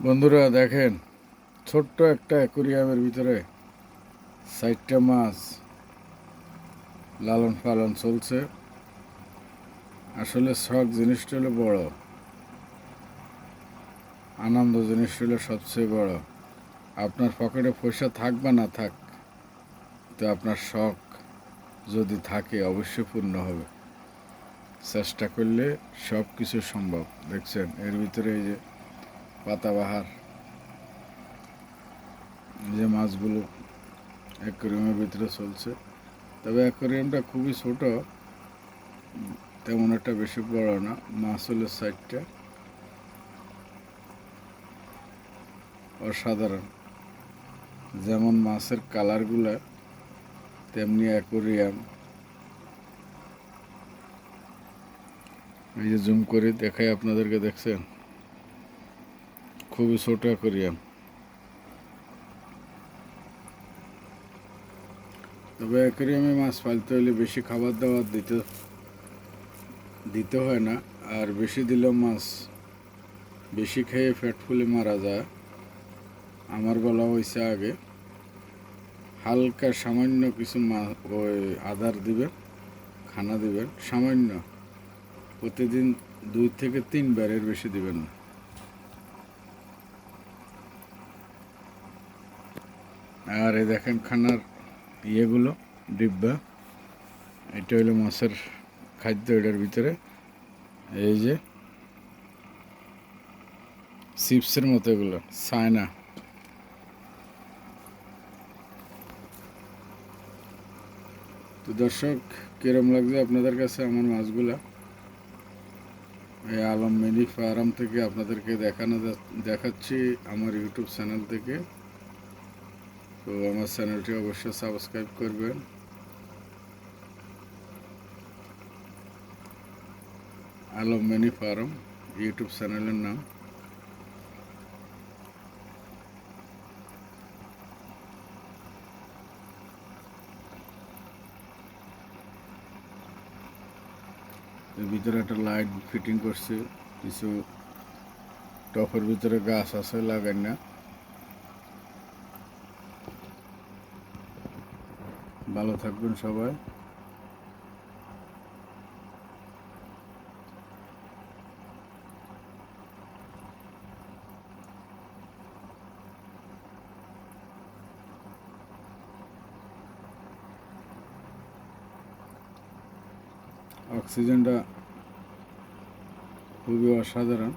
বন্ধুরা দেখেন, ছোট্ট একটা অ্যাকুরিয়ামের ভিতরে ৬০টা মাছ লালন পালন চলছে। আসলে শখ জিনিসটা হলো বড়, আনন্দ জিনিসটা হলো সবচেয়ে বড়। আপনার পকেটে পয়সা থাক বা না থাক, তো আপনার শখ যদি থাকে অবশ্যই পূর্ণ হবে। চেষ্টা করলে সব কিছু সম্ভব। দেখছেন এর ভিতরে এই যে পাতাবাহার, এই যে মাছগুলো অ্যাকুরিয়ামের ভিতরে চলছে। তবে অ্যাকুরিয়ামটা খুবই ছোট, তেমন একটা বেশি বড় না। মাছ হলো ৬০টা। অসাধারণ, যেমন মাছের কালারগুলা তেমনি অ্যাকুরিয়াম। এই যে জুম করে দেখাই আপনাদেরকে, দেখছেন খুবই ছোট অ্যাকুরিয়াম। তবে অ্যাকুরিয়ামে মাছ পালতে হলে বেশি খাবার দাবার দিতে হয় না। আর বেশি দিলেও মাছ বেশি খেয়ে ফ্যাট ফুলে মারা যায়। আমার বলা হয়েছে আগে হালকা সামান্য কিছু ওই আদার দিবেন, খানা দিবেন সামান্য, প্রতিদিন ২ থেকে ৩ বারের বেশি দিবেন না। আর এই দেখেন খানার ইয়েগুলো, ডিব্বা, এটা হলো মাছের খাদ্য। এটার ভিতরে এই যে চিপসের মতো এগুলো চায়না। তো দর্শক, কিরম লাগছে আপনাদের কাছে আমার মাছগুলা? এই আলম মিনি ফার্ম থেকে আপনাদেরকে দেখাচ্ছি আমার ইউটিউব চ্যানেল থেকে। তো আমার চ্যানেলটি অবশ্যই সাবস্ক্রাইব করবেন। আলম মিনি ফার্ম ইউটিউব চ্যানেলের নাম। এর ভিতরে একটা লাইট ফিটিং করছে, কিছু টপের ভিতরে গাছ আছে, লাগাই না। ভালো থাকবেন সবাই। অক্সিজেনটা খুবই অসাধারণ।